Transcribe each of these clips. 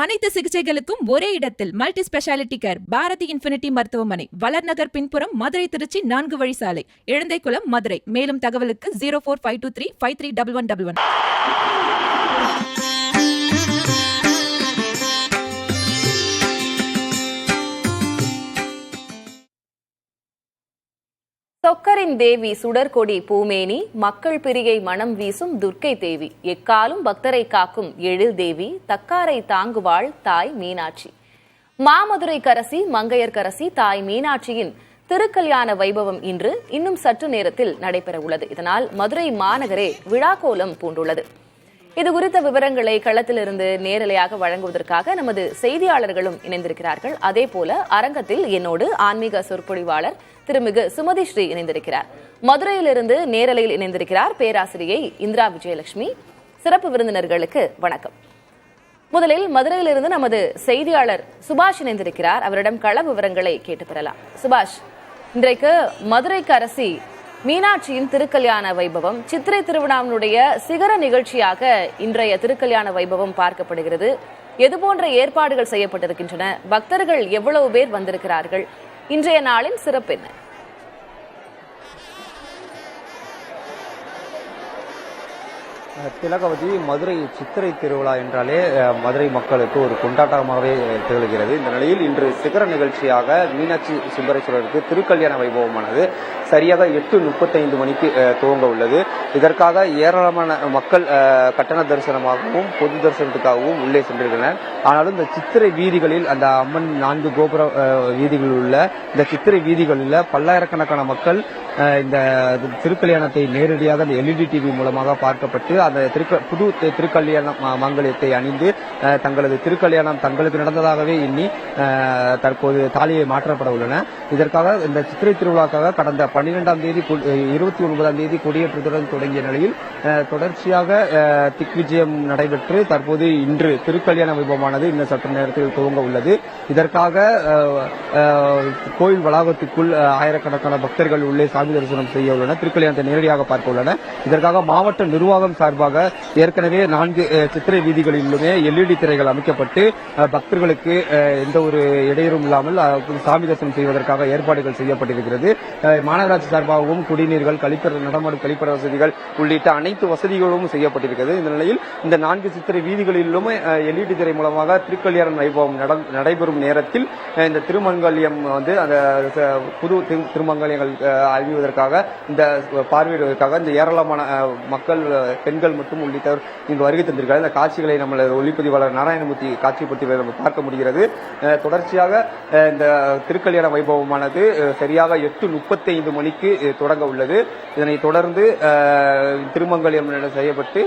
அனைத்து சிகிச்சைகளுக்கும் ஒரே இடத்தில் multi speciality care Bharathi infinity மருத்துவமனை, வளர்நகர் பின்புறம், மதுரை திருச்சி 4 வழி சாலை, இழந்தைக்குளம், மதுரை. மேலும் தகவலுக்கு 0452353111. சொக்கரின் தேவி சுடர்கொடி பூமேனி, மக்கள் பிரியை மனம் வீசும் துர்க்கை தேவி, எக்காலும் பக்தரை காக்கும் எழில் தேவி, தக்காரை தாங்குவாள் தாய் மீனாட்சி. மாமதுரை கரசி மங்கையர்கரசி தாய் மீனாட்சியின் திருக்கல்யாண வைபவம் இன்று இன்னும் சற்று நேரத்தில் நடைபெற உள்ளது. இதனால் மதுரை மாநகரே விழாக்கோலம் பூண்டுள்ளது. இதுகுறித்த விவரங்களை களத்திலிருந்து நேரலையாக வழங்குவதற்காக நமது செய்தியாளர்களும் இணைந்திருக்கிறார்கள். அதேபோல அரங்கத்தில் என்னோடு ஆன்மீக சொற்பொழிவாளர் திருமிகு சுமதி ஸ்ரீ இணைந்திருக்கிறார். மதுரையிலிருந்து நேரலையில் இணைந்திருக்கிறார் பேராசிரியை இந்திரா விஜயலட்சுமி. சிறப்பு விருந்தினர்களுக்கு வணக்கம். முதலில் மதுரையிலிருந்து நமது செய்தியாளர் சுபாஷ் இணைந்திருக்கிறார். அவரிடம் கள விவரங்களை கேட்டு பெறலாம். சுபாஷ், இன்றைக்கு மதுரைக்கு அரசி மீனாட்சியின் திருக்கல்யாண வைபவம், சித்திரை திருவிழாவினுடைய சிகர நிகழ்ச்சியாக இன்றைய திருக்கல்யாண வைபவம் பார்க்கப்படுகிறது. எதுபோன்ற ஏற்பாடுகள் செய்யப்பட்டிருக்கின்றன? பக்தர்கள் எவ்வளவு பேர் வந்திருக்கிறார்கள்? இன்றைய நாளின் சிறப்பு என்ன? திலகவதி, மதுரை சித்திரை திருவிழா என்றாலே மதுரை மக்களுக்கு ஒரு கொண்டாட்டமாகவே திகழ்கிறது. இந்த நிலையில் இன்று சிகர நிகழ்ச்சியாக மீனாட்சி சுந்தரேஸ்வரருக்கு திருக்கல்யாண வைபவமானது சரியாக 8:35 மணிக்கு துவங்க உள்ளது. இதற்காக ஏராளமான மக்கள் கட்டண தரிசனமாகவும் பொது தரிசனத்துக்காகவும் உள்ளே சென்றிருந்தனர். ஆனாலும் இந்த சித்திரை வீதிகளில், அந்த அம்மன் 4 கோபுர வீதிகளில் உள்ள இந்த சித்திரை வீதிகளில் பல்லாயிரக்கணக்கான மக்கள் இந்த திருக்கல்யாணத்தை நேரடியாக அந்த LED டிவி மூலமாக பார்க்கப்பட்டு அந்த புது திருக்கல்யாண மாங்கல்யத்தை அணிந்து தங்களது திருக்கல்யாணம் தங்களுக்கு நடந்ததாகவே எண்ணி தற்போது தாலியை மாற்றப்பட உள்ளன. இதற்காக இந்த சித்திரை திருவிழாக்காக கடந்த 12ஆம் தேதி 29ஆம் தேதி கொடியேற்றத்துடன் தொடங்கிய நிலையில் தொடர்ச்சியாக திக்விஜயம் நடைபெற்று தற்போது இன்று திருக்கல்யாண வைபவமானது இன்னும் சற்று நேரத்தில் துவங்க உள்ளது. இதற்காக கோயில் வளாகத்துக்குள் ஆயிரக்கணக்கான பக்தர்கள் உள்ளே சாமி தரிசனம் செய்ய உள்ளனர், திருக்கல்யாணத்தை நேரடியாக பார்க்க உள்ளனர். இதற்காக மாவட்ட நிர்வாகம் சார்பாக ஏற்கனவே 4 சித்திரை வீதிகளிலுமே LED திரைகள் அமைக்கப்பட்டு பக்தர்களுக்கு எந்த ஒரு இடையூறும் இல்லாமல் சாமி தரிசனம் செய்வதற்காக ஏற்பாடுகள் செய்யப்பட்டிருக்கிறது. மாநகராட்சி சார்பாகவும் குடிநீர்கள், நடமாடும் கழிப்பற வசதிகள் உள்ளிட்ட அனைத்து வசதிகளும் செய்யப்பட்டிருக்கிறது. இந்த நிலையில் இந்த 4 சித்திரை வீதிகளிலுமே LED திரை மூலமாக திருக்கல்யாண வைபவம் நடைபெறும் நேரத்தில் இந்த திருமங்கல்யம் வந்து அந்த புது திருமங்கல்யங்கள் அறிவிவதற்காக, இந்த பார்வையிடுவதற்காக இந்த ஏராளமான மக்கள், பெண்கள் மற்றும் உள்ளிட்டவர் இங்கு வருகை தந்திருக்கிறார். இந்த காட்சிகளை நம்ம ஒளிப்பதிவாளர் நாராயணமூர்த்தி காட்சிப்படுத்தி நம்ம பார்க்க முடிகிறது. தொடர்ச்சியாக இந்த திருக்கல்யாண வைபவமானது சரியாக 8:35 மணிக்கு தொடங்க உள்ளது. இதனைத் தொடர்ந்து திருமங்கல்யம் செய்யப்பட்டு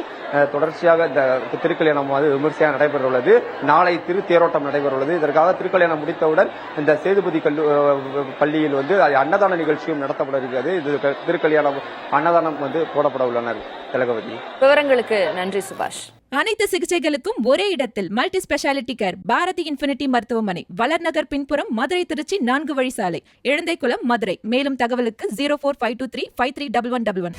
தொடர்ச்சியாக இந்த திருக்கல்யாணம் விமர்சையாக நடைபெற உள்ளது. நாளை திருத்தேரோட்டம் நடைபெற உள்ளது. இதற்காக திருக்கல்யாணம் முடித்தவுடன் இந்த சேதுபதி பள்ளியில் வந்து அன்னதான நிகழ்ச்சியும் நடத்தப்பட இருக்கிறது. இது திருக்கல்யாணம் அன்னதானம் போடப்பட உள்ளனர். திலகவதி, விவரங்களுக்கு நன்றி சுபாஷ். அனைத்து சிகிச்சைகளுக்கும் ஒரே இடத்தில் multi speciality care Bharathi infinity மருத்துவமனை, வளர்நகர் பின்புறம், மதுரை திருச்சி 4 வழி சாலை, இழந்தைக்குளம், மதுரை. மேலும் தகவலுக்கு 0452353111.